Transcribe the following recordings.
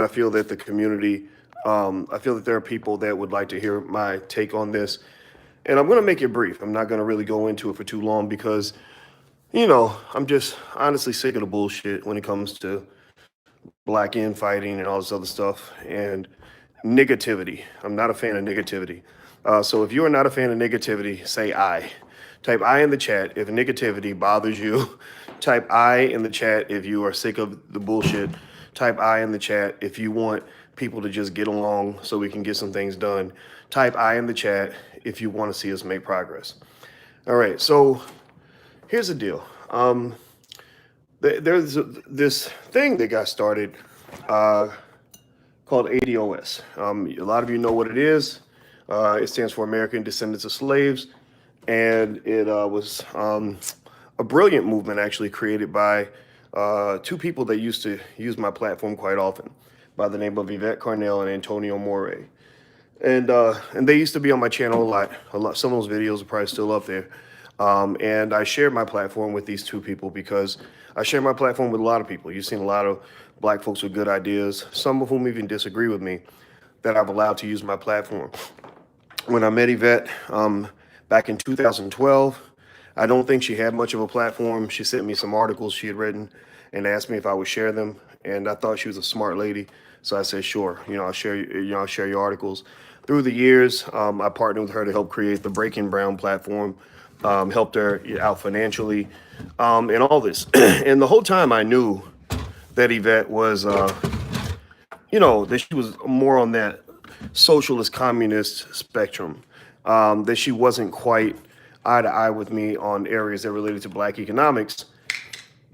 I feel that the community, I feel that there are people that would like to hear my take on this. And I'm going to make it brief. I'm not going to really go into it for too long because, I'm just honestly sick of the bullshit when it comes to black infighting and all this other stuff and negativity. I'm not a fan of negativity. So if you are not a fan of negativity, say I. Type I in the chat if negativity bothers you. Type I in the chat if you are sick of the bullshit. Type I in the chat if you want people to just get along so we can get some things done. Type I in the chat if you want to see us make progress. All right, so here's the deal. There's this thing that got started called ADOS. A lot of you know what it is. It stands for American Descendants of Slaves, and it was a brilliant movement actually created by two people that used to use my platform quite often, by the name of Yvette Carnell and Antonio Roots. And they used to be on my channel a lot. Some of those videos are probably still up there. And I shared my platform with these two people because I share my platform with a lot of people. You've seen a lot of black folks with good ideas, some of whom even disagree with me, that I've allowed to use my platform. When I met Yvette back in 2012, I don't think she had much of a platform. She sent me some articles she had written and asked me if I would share them. And I thought she was a smart lady. So I said, sure, I'll share your articles. Through the years, I partnered with her to help create the Breaking Brown platform, helped her out financially, and all this. And the whole time I knew that Yvette was, that she was more on that socialist communist spectrum, that she wasn't quite eye to eye with me on areas that related to black economics.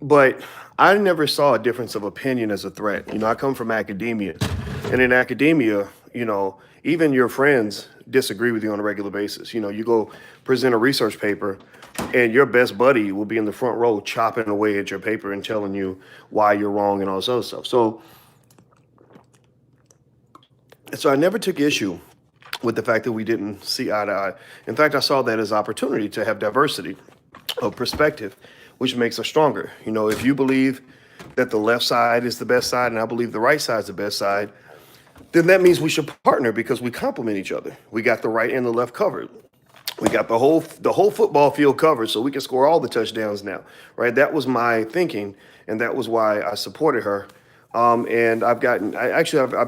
But I never saw a difference of opinion as a threat. I come from academia, and in academia, even your friends disagree with you on a regular basis. You go present a research paper, and your best buddy will be in the front row chopping away at your paper and telling you why you're wrong and all this other stuff. So I never took issue with the fact that we didn't see eye to eye. In fact, I saw that as opportunity to have diversity of perspective, which makes us stronger. If you believe that the left side is the best side and I believe the right side is the best side, then that means we should partner because we complement each other. We got the right and the left covered. We got the whole football field covered, so we can score all the touchdowns now, right? That was my thinking, and that was why I supported her. And I've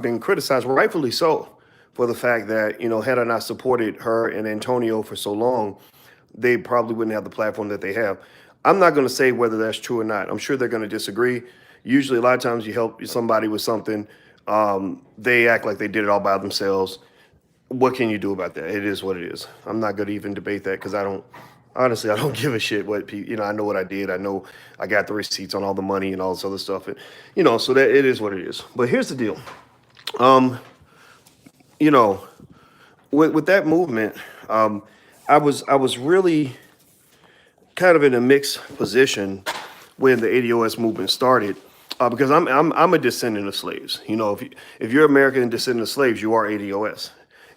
been criticized, rightfully so, for the fact that, had I not supported her and Antonio for so long, they probably wouldn't have the platform that they have. I'm not going to say whether that's true or not. I'm sure they're going to disagree. Usually, a lot of times you help somebody with something, they act like they did it all by themselves. What can you do about that? It is what it is. I'm not going to even debate that because I don't give a shit what people, I know what I did. I know I got the receipts on all the money and all this other stuff. And, so that it is what it is. But here's the deal. With that movement, I was really kind of in a mixed position when the ADOS movement started, because I'm a descendant of slaves. If you're American descendant of slaves, you are ADOS.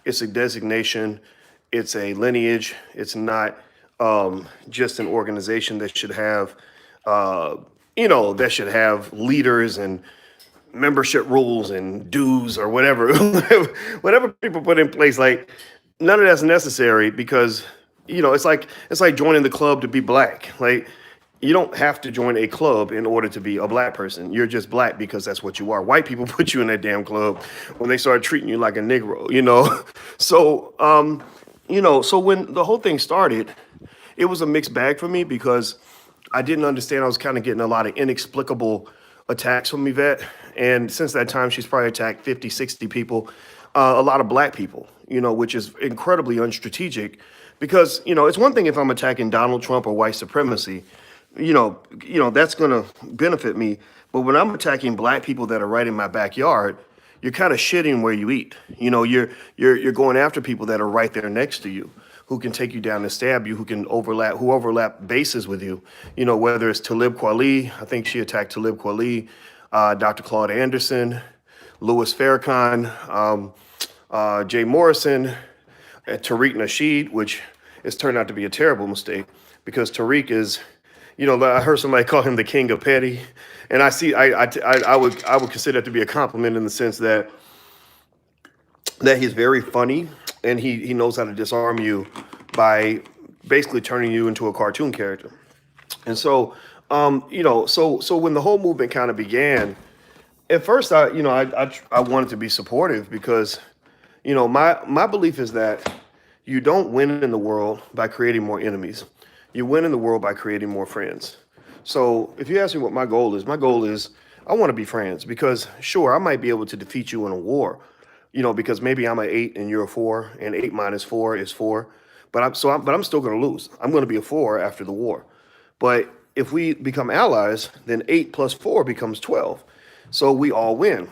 It's a designation. It's a lineage. It's not just an organization that should have, leaders and membership rules and dues or whatever, whatever people put in place. Like, none of that's necessary because, it's like joining the club to be black. Like, you don't have to join a club in order to be a black person. You're just black because that's what you are. White people put you in that damn club when they started treating you like a Negro, So, so when the whole thing started, it was a mixed bag for me because I didn't understand. I was kind of getting a lot of inexplicable attacks from Yvette. And since that time, she's probably attacked 50, 60 people, a lot of black people, which is incredibly unstrategic because, it's one thing if I'm attacking Donald Trump or white supremacy, that's going to benefit me. But when I'm attacking black people that are right in my backyard, you're kind of shitting where you eat. You're going after people that are right there next to you, who can take you down and stab you, who overlap bases with you. Whether it's Talib Kweli, I think she attacked Talib Kweli, Dr. Claude Anderson, Louis Farrakhan, Jay Morrison, Tariq Nasheed, which has turned out to be a terrible mistake because Tariq is I heard somebody call him the king of petty, and I would consider that to be a compliment in the sense that he's very funny and he knows how to disarm you by basically turning you into a cartoon character. And so, so when the whole movement kind of began, at first I wanted to be supportive because, my belief is that you don't win in the world by creating more enemies. You win in the world by creating more friends. So if you ask me what my goal is I want to be friends because sure, I might be able to defeat you in a war, because maybe I'm an 8 and you're a 4 and 8 minus 4 is 4. But I'm still going to lose. I'm going to be a 4 after the war. But if we become allies, then 8 plus 4 becomes 12. So we all win.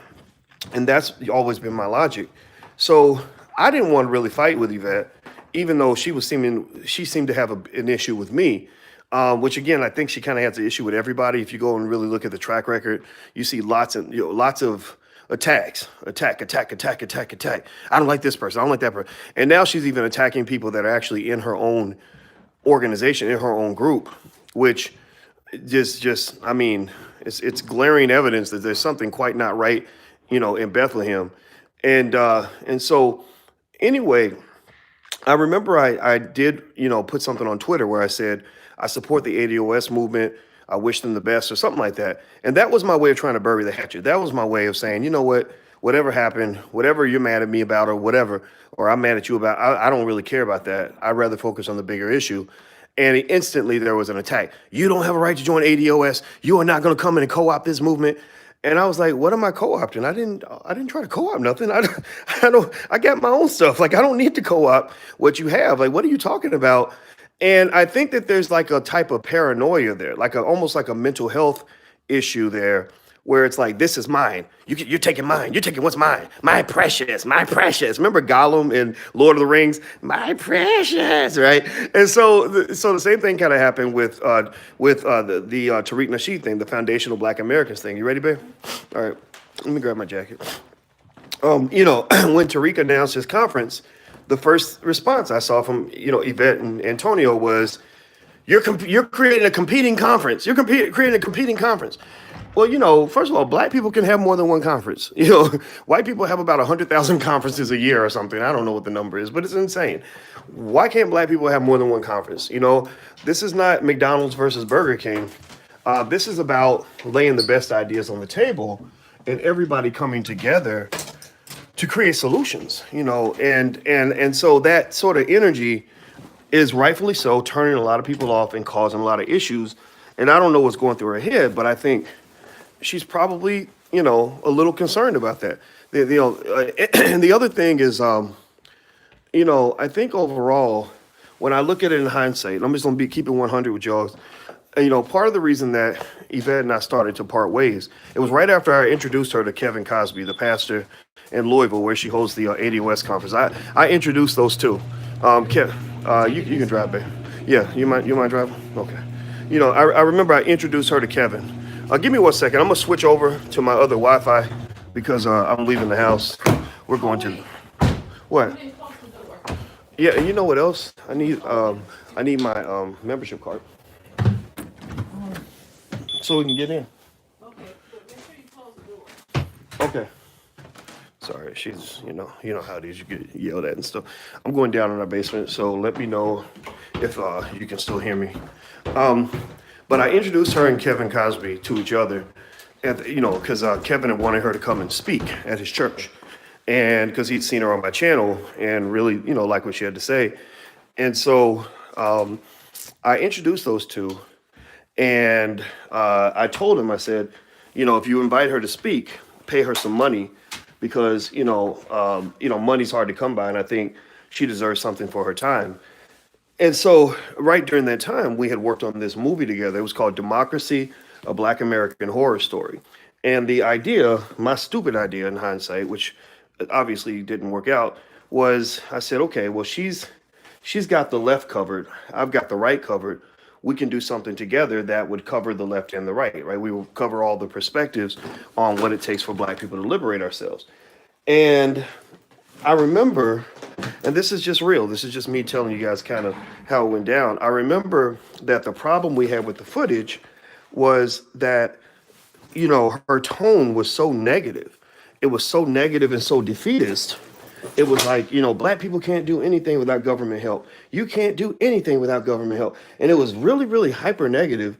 And that's always been my logic. So I didn't want to really fight with Yvette, even though she seemed to have an issue with me. Which again, I think she kind of has an issue with everybody. If you go and really look at the track record, you see lots of attacks, attack. I don't like this person. I don't like that person. And now she's even attacking people that are actually in her own organization, in her own group, which I mean, it's glaring evidence that there's something quite not right, in Bethlehem. And so anyway, I remember I did, put something on Twitter where I said, I support the ADOS movement. I wish them the best or something like that. And that was my way of trying to bury the hatchet. That was my way of saying, you know what, whatever happened, whatever you're mad at me about or whatever, or I'm mad at you about, I don't really care about that. I'd rather focus on the bigger issue. And instantly there was an attack. You don't have a right to join ADOS. You are not going to come in and co-opt this movement. And I was like, what am I co-opting? I didn't try to co-opt nothing. I got my own stuff. Like, I don't need to co-opt what you have. Like, what are you talking about? And I think that there's like a type of paranoia there, almost like a mental health issue there, where it's like, this is mine. You're taking mine. You're taking what's mine. My precious, my precious. Remember Gollum in Lord of the Rings? My precious, right? And so the same thing kind of happened with the Tariq Nasheed thing, the Foundational Black Americans thing. You ready, babe? All right, let me grab my jacket. When Tariq announced his conference, the first response I saw from Yvette and Antonio was, "You're creating a competing conference. You're creating a competing conference." Well, first of all, black people can have more than one conference. White people have about 100,000 conferences a year or something. I don't know what the number is, but it's insane. Why can't black people have more than one conference? This is not McDonald's versus Burger King. This is about laying the best ideas on the table and everybody coming together to create solutions, and so that sort of energy is rightfully so turning a lot of people off and causing a lot of issues. And I don't know what's going through her head, but I think she's probably, a little concerned about that. And the other thing is, I think overall, when I look at it in hindsight, I'm just going to be keeping 100 with y'all. Part of the reason that Yvette and I started to part ways, it was right after I introduced her to Kevin Cosby, the pastor in Louisville, where she holds the ADOS conference. I introduced those two. Kev, you can drive, babe. Yeah, you mind driving? Okay. I remember I introduced her to Kevin. Give me 1 second. I'm gonna switch over to my other Wi-Fi because I'm leaving the house. We're going to what? Yeah, and you know what else? I need my membership card so we can get in. Okay, but make sure you close the door. Okay. Sorry, she's how it is. You get yelled at and stuff. I'm going down in our basement, so let me know if you can still hear me. But I introduced her and Kevin Cosby to each other, and because Kevin had wanted her to come and speak at his church, and because he'd seen her on my channel and really liked what she had to say, and so I introduced those two, and I told him, I said, if you invite her to speak, pay her some money, because money's hard to come by, and I think she deserves something for her time. And so right during that time, we had worked on this movie together. It was called Democracy, a Black American Horror Story. And the idea, my stupid idea in hindsight, which obviously didn't work out, was I said, okay, well, she's got the left covered. I've got the right covered. We can do something together that would cover the left and the right? We will cover all the perspectives on what it takes for black people to liberate ourselves. And I remember and this is just real. This is just me telling you guys kind of how it went down. I remember that the problem we had with the footage was that, you know, her tone was so negative. It was so negative and so defeatist. It was like, you know, black people can't do anything without government help. You can't do anything without government help. And it was really, really hyper negative.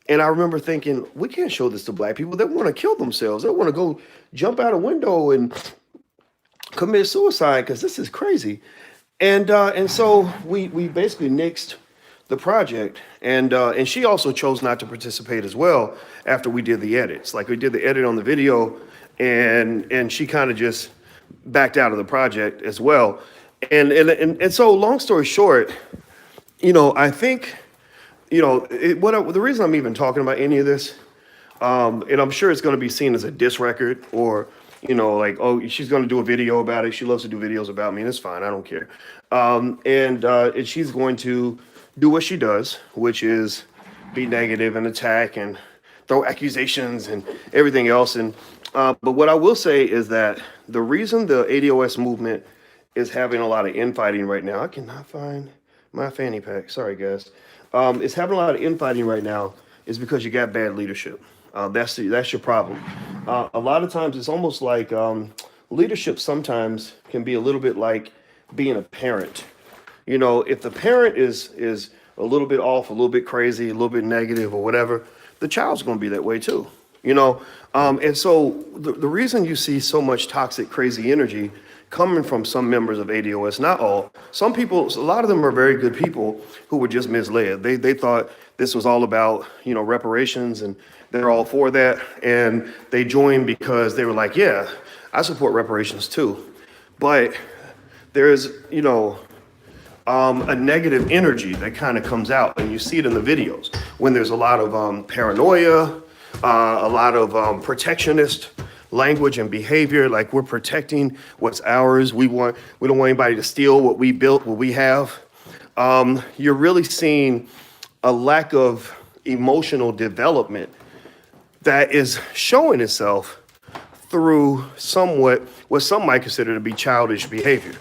And I remember thinking, we can't show this to black people. They want to kill themselves. They want to go jump out a window and commit suicide because this is crazy. And so we basically nixed the project, and she also chose not to participate as well after we did the edits. Like we did the edit on the video, and she kind of just backed out of the project as well. And so long story short, you know, I think, you know, the reason I'm even talking about any of this, and I'm sure it's going to be seen as a diss record, or, you know, like, oh, she's going to do a video about it. She loves to do videos about me, and it's fine. I don't care. And she's going to do what she does, which is be negative and attack and throw accusations and everything else. And but what I will say is that the reason the ADOS movement is having a lot of infighting right now, I cannot find my fanny pack. Sorry, guys. It's having a lot of infighting right now is because you got bad leadership. That's your problem. A lot of times it's almost like leadership sometimes can be a little bit like being a parent. You know, if the parent is a little bit off, a little bit crazy, a little bit negative or whatever, the child's going to be that way too. You know, and so the reason you see so much toxic, crazy energy coming from some members of ADOS, not all, some people, a lot of them are very good people who were just misled. They thought this was all about, you know, reparations, and they're all for that. And they joined because they were like, yeah, I support reparations too. But there's, you know, a negative energy that kind of comes out, and you see it in the videos when there's a lot of paranoia, a lot of protectionist language and behavior, like we're protecting what's ours. We don't want anybody to steal what we built, what we have. You're really seeing a lack of emotional development that is showing itself through what some might consider to be childish behavior.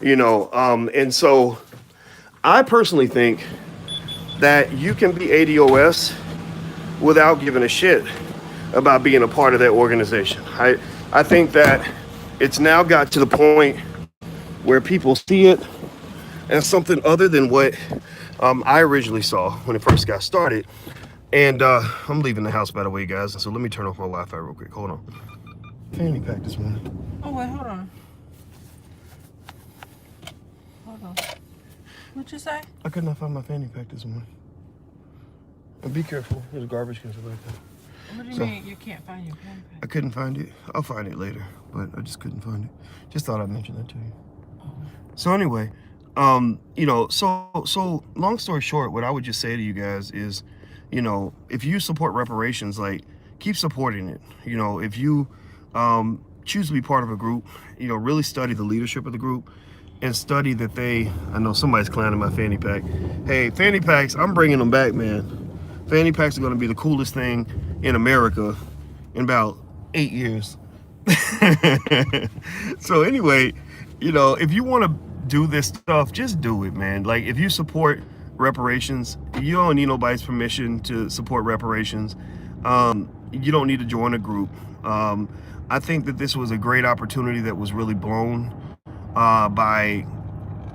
You know, and so I personally think that you can be ADOS without giving a shit about being a part of that organization. I think that it's now got to the point where people see it as something other than what I originally saw when it first got started. And I'm leaving the house, by the way, guys. So let me turn off my Wi-Fi real quick. Hold on. Fanny pack this morning. Oh, wait, hold on. What'd you say? I could not find my fanny pack this morning. And be careful. There's garbage cans like that. What do you mean you can't find your fanny pack? I couldn't find it. I'll find it later, but I just couldn't find it. Just thought I'd mention that to you. Oh. So anyway, you know, so long story short, what I would just say to you guys is, you know, if you support reparations, like, keep supporting it. You know, if you choose to be part of a group, you know, really study the leadership of the group. And study that I know somebody's clowning my fanny pack. Hey, fanny packs, I'm bringing them back, man. Fanny packs are gonna be the coolest thing in America in about 8 years. So anyway, you know, if you wanna do this stuff, just do it, man. Like, if you support reparations, you don't need nobody's permission to support reparations. You don't need to join a group. I think that this was a great opportunity that was really blown by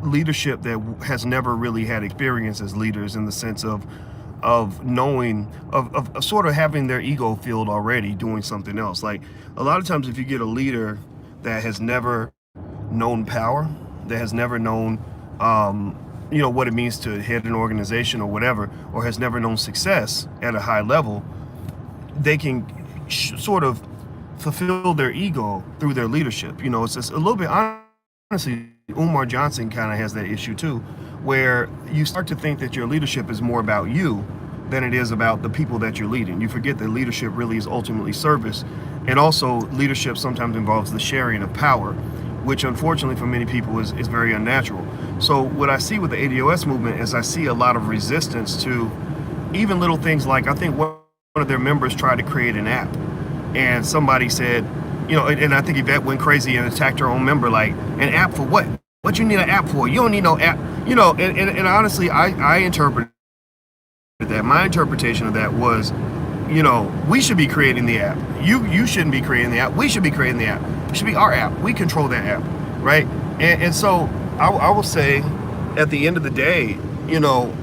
leadership that has never really had experience as leaders, in the sense of knowing, of sort of having their ego filled already doing something else. Like, a lot of times if you get a leader that has never known power, that has never known you know, what it means to head an organization or whatever, or has never known success at a high level, they can sort of fulfill their ego through their leadership. You know, it's just a little bit, honestly, Umar Johnson kind of has that issue too, where you start to think that your leadership is more about you than it is about the people that you're leading. You forget that leadership really is ultimately service. And also, leadership sometimes involves the sharing of power, which unfortunately for many people is very unnatural. So what I see with the ADOS movement is I see a lot of resistance to even little things like, I think one of their members tried to create an app, and somebody said, you know, and I think Yvette went crazy and attacked her own member, like, an app for what? what you need an app for? You don't need no app. You know, and honestly, I interpreted that. My interpretation of that was, you know, we should be creating the app. You shouldn't be creating the app. We should be creating the app. It should be our app. We control that app, right? And so I will say, at the end of the day, you know,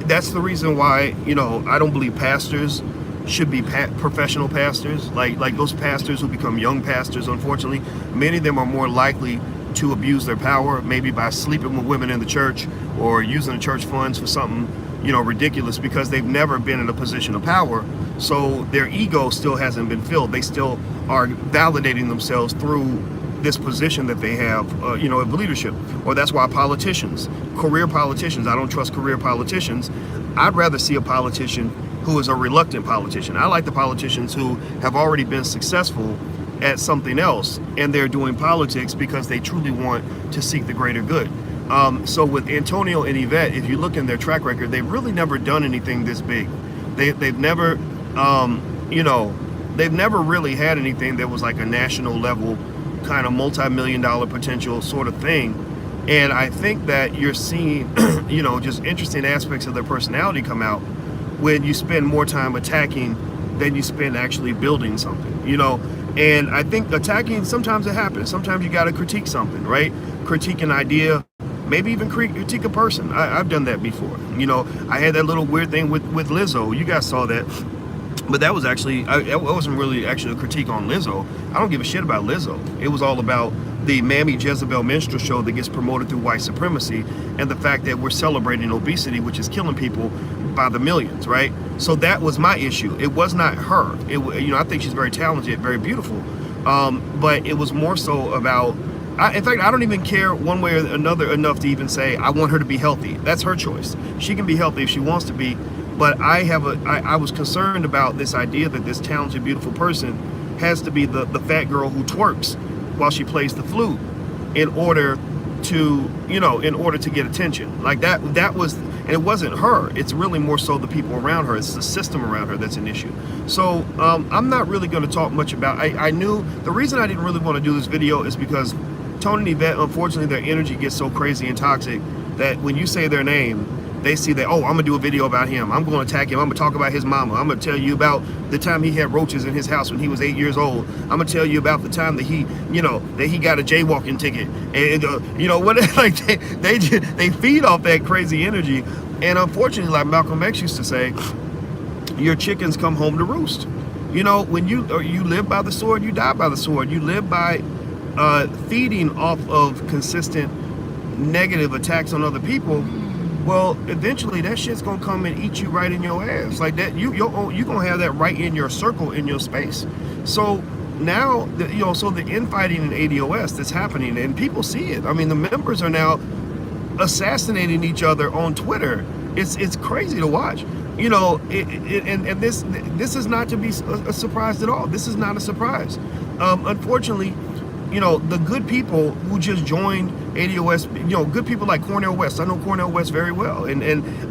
that's the reason why, you know, I don't believe pastors should be professional pastors. Like those pastors who become young pastors, unfortunately, many of them are more likely to abuse their power, maybe by sleeping with women in the church or using the church funds for something, you know, ridiculous, because they've never been in a position of power. So their ego still hasn't been filled. They still are validating themselves through this position that they have, you know, of leadership. Or that's why politicians, career politicians, I don't trust career politicians. I'd rather see a politician who is a reluctant politician. I like the politicians who have already been successful at something else, and they're doing politics because they truly want to seek the greater good. So with Antonio and Yvette, if you look in their track record, they've really never done anything this big. They've never, you know, they've never really had anything that was like a national level kind of multi-million-dollar potential sort of thing. And I think that you're seeing, you know, just interesting aspects of their personality come out when you spend more time attacking than you spend actually building something, you know. And I think attacking, sometimes it happens. Sometimes you got to critique something, right? Critique an idea, maybe even critique a person. I've done that before. You know, I had that little weird thing with Lizzo. You guys saw that. But that was actually, it wasn't really actually a critique on Lizzo. I don't give a shit about Lizzo. It was all about the Mammy Jezebel minstrel show that gets promoted through white supremacy and the fact that we're celebrating obesity, which is killing people by the millions, right? So that was my issue. It was not her. It, you know, I think she's very talented, very beautiful. But it was more so about, in fact, I don't even care one way or another enough to even say I want her to be healthy. That's her choice. She can be healthy if she wants to be. But I was concerned about this idea that this talented, beautiful person has to be the fat girl who twerks while she plays the flute in order to, you know, in order to get attention. Like that was, and it wasn't her. It's really more so the people around her. It's the system around her that's an issue. So I'm not really going to talk much about, I knew the reason I didn't really want to do this video is because Tony and Yvette, unfortunately, their energy gets so crazy and toxic that when you say their name, they see that, oh, I'm gonna do a video about him. I'm gonna attack him. I'm gonna talk about his mama. I'm gonna tell you about the time he had roaches in his house when he was 8 years old. I'm gonna tell you about the time that he, you know, that he got a jaywalking ticket. And you know what? Like they feed off that crazy energy. And unfortunately, like Malcolm X used to say, your chickens come home to roost. You know, when you live by the sword, you die by the sword. You live by feeding off of consistent negative attacks on other people. Well, eventually that shit's gonna come and eat you right in your ass. Like that, you're gonna have that right in your circle, in your space. So now, you know, so the infighting in ADOS that's happening, and people see it. I mean, the members are now assassinating each other on Twitter. It's crazy to watch. You know, and this is not to be a surprise at all. This is not a surprise. Unfortunately, you know, the good people who just joined ADOS, you know, good people like Carnell West. I know Carnell West very well. And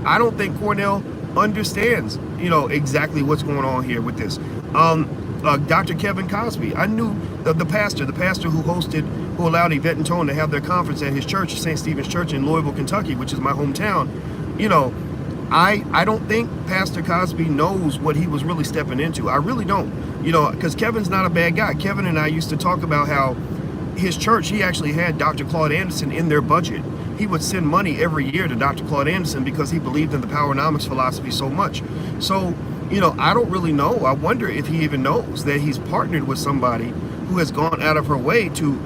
I don't think Carnell understands, you know, exactly what's going on here with this. Dr. Kevin Cosby, I knew the pastor who allowed Yvette and Antonio to have their conference at his church, St. Stephen's Church in Louisville, Kentucky, which is my hometown. You know, I don't think Pastor Cosby knows what he was really stepping into. I really don't. You know, because Kevin's not a bad guy. Kevin and I used to talk about how his church, he actually had Dr. Claude Anderson in their budget. He would send money every year to Dr. Claude Anderson because he believed in the Powernomics philosophy so much. So, you know, I don't really know. I wonder if he even knows that he's partnered with somebody who has gone out of her way to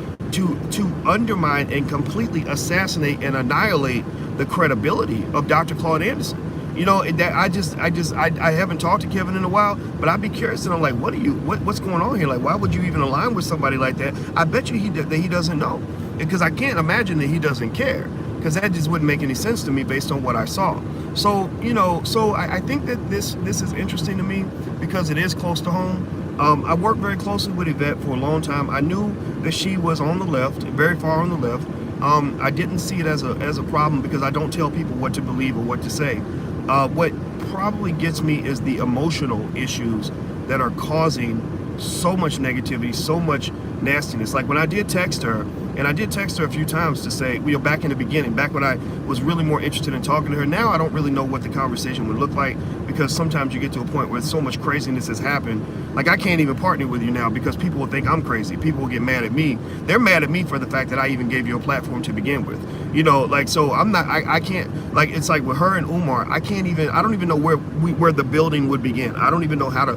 undermine and completely assassinate and annihilate the credibility of Dr. Claude Anderson. You know, that I haven't talked to Kevin in a while, but I'd be curious to know, like, what's going on here? Like, why would you even align with somebody like that? I bet you that he doesn't know, because I can't imagine that he doesn't care, because that just wouldn't make any sense to me based on what I saw. So, you know, I think that this is interesting to me because it is close to home. I worked very closely with Yvette for a long time. I knew that she was on the left, very far on the left. I didn't see it as a problem because I don't tell people what to believe or what to say. What probably gets me is the emotional issues that are causing so much negativity, so much nastiness. Like when I did text her And I did text her a few times to say, back in the beginning, back when I was really more interested in talking to her. Now I don't really know what the conversation would look like, because sometimes you get to a point where so much craziness has happened. Like, I can't even partner with you now because people will think I'm crazy. People will get mad at me. They're mad at me for the fact that I even gave you a platform to begin with. You know, like, so I'm not, I can't, like, it's like with her and Umar, I don't even know where the building would begin. I don't even know how to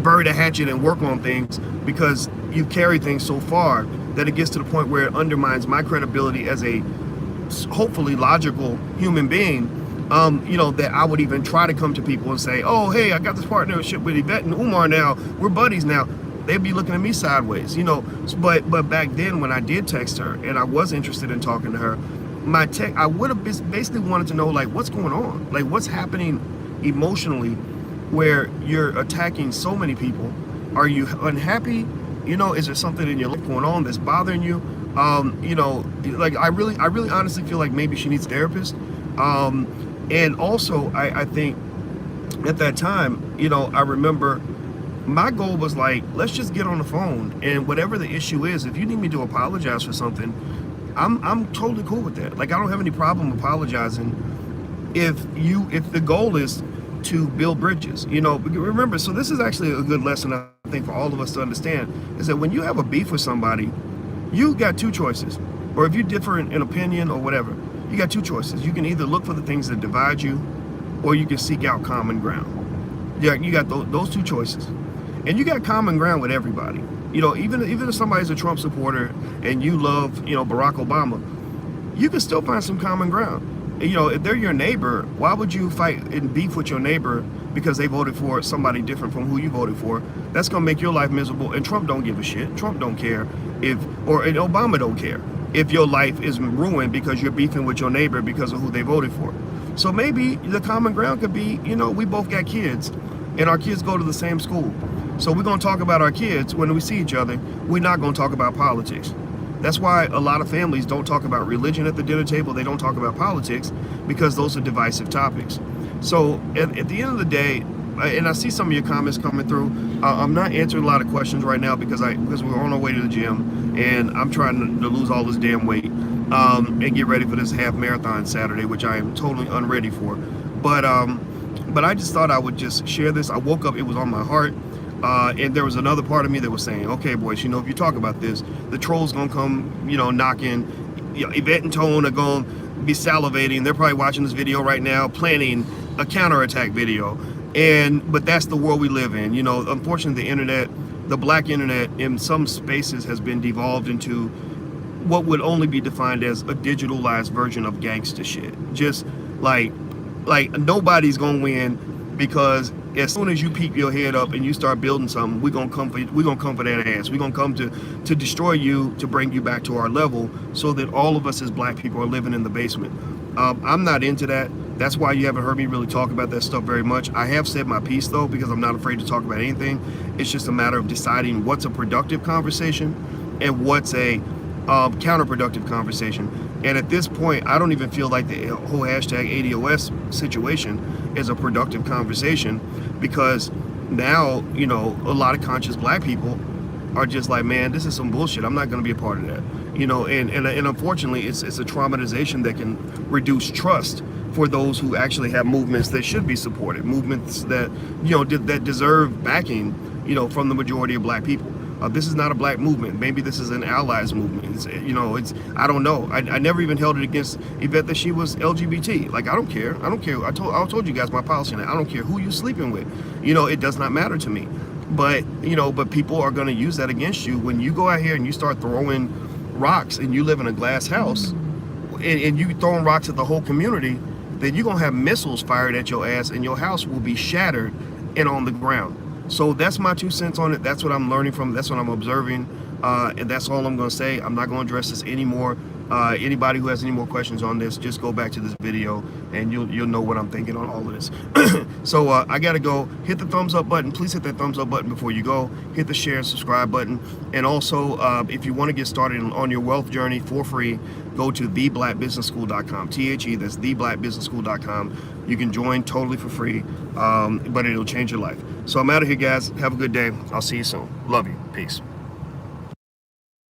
bury the hatchet and work on things, because you carry things so far that it gets to the point where it undermines my credibility as a hopefully logical human being, you know, that I would even try to come to people and say, oh, hey, I got this partnership with Yvette and Umar now, we're buddies now. They'd be looking at me sideways, you know. But back then, when I did text her and I was interested in talking to her, I would have basically wanted to know, like, what's going on? Like, what's happening emotionally where you're attacking so many people? Are you unhappy? You know, is there something in your life going on that's bothering you? You know, like, I really honestly feel like maybe she needs a therapist. And also, I think at that time, you know, I remember my goal was like, let's just get on the phone, and whatever the issue is, if you need me to apologize for something, I'm totally cool with that. Like, I don't have any problem apologizing if the goal is to build bridges, you know. Remember, so this is actually a good lesson, I think, for all of us to understand, is that when you have a beef with somebody, you got two choices. Or if you differ in opinion or whatever, you got two choices. You can either look for the things that divide you, or you can seek out common ground. Yeah, you got those two choices. And you got common ground with everybody. You know, even if somebody's a Trump supporter and you love, you know, Barack Obama, you can still find some common ground. You know, if they're your neighbor, why would you fight and beef with your neighbor because they voted for somebody different from who you voted for? That's gonna make your life miserable. And Trump don't give a shit. Trump don't care and Obama don't care if your life is ruined because you're beefing with your neighbor because of who they voted for. So maybe the common ground could be, you know, we both got kids and our kids go to the same school. So we're gonna talk about our kids when we see each other. We're not gonna talk about politics. That's why a lot of families don't talk about religion at the dinner table. They don't talk about politics because those are divisive topics. So at the end of the day, and I see some of your comments coming through, I'm not answering a lot of questions right now because we're on our way to the gym and I'm trying to lose all this damn weight and get ready for this half marathon Saturday, which I am totally unready for. But I just thought I would just share this. I woke up, it was on my heart. And there was another part of me that was saying, okay, Boyce, you know, if you talk about this, the trolls gonna come, you know, knocking. You know, Yvette and Tone are gonna be salivating. They're probably watching this video right now, planning a counterattack video. But that's the world we live in. You know, unfortunately, the internet, the black internet, in some spaces has been devolved into what would only be defined as a digitalized version of gangster shit. Just like nobody's gonna win, because as soon as you peek your head up and you start building something, we're gonna come for that ass. We're gonna come to destroy you, to bring you back to our level, so that all of us as black people are living in the basement. I'm not into that. That's why you haven't heard me really talk about that stuff very much. I have said my piece though, because I'm not afraid to talk about anything. It's just a matter of deciding what's a productive conversation and what's a counterproductive conversation. And at this point, I don't even feel like the whole hashtag ADOS situation is a productive conversation, because now, you know, a lot of conscious black people are just like, man, this is some bullshit. I'm not going to be a part of that. You know, and unfortunately, it's a traumatization that can reduce trust for those who actually have movements that should be supported, movements that, you know, that deserve backing, you know, from the majority of black people. This is not a black movement. Maybe this is an allies movement. I don't know. I never even held it against Yvette that she was LGBT. Like, I don't care. I don't care. I told you guys my policy on that. I don't care who you sleeping with. You know, it does not matter to me. But, you know, but people are going to use that against you when you go out here and you start throwing rocks and you live in a glass house and you throwing rocks at the whole community. Then you're going to have missiles fired at your ass and your house will be shattered and on the ground. So that's my 2 cents on it. That's what I'm learning from. That's what I'm observing. And that's all I'm going to say. I'm not going to address this anymore. Anybody who has any more questions on this, just go back to this video and you'll know what I'm thinking on all of this. So I got to go. Hit the thumbs up button. Please hit that thumbs up button before you go. Hit the share and subscribe button. And also, if you want to get started on your wealth journey for free, go to theblackbusinessschool.com. THE, that's theblackbusinessschool.com. You can join totally for free, but it'll change your life. So I'm out of here, guys. Have a good day. I'll see you soon. Love you. Peace.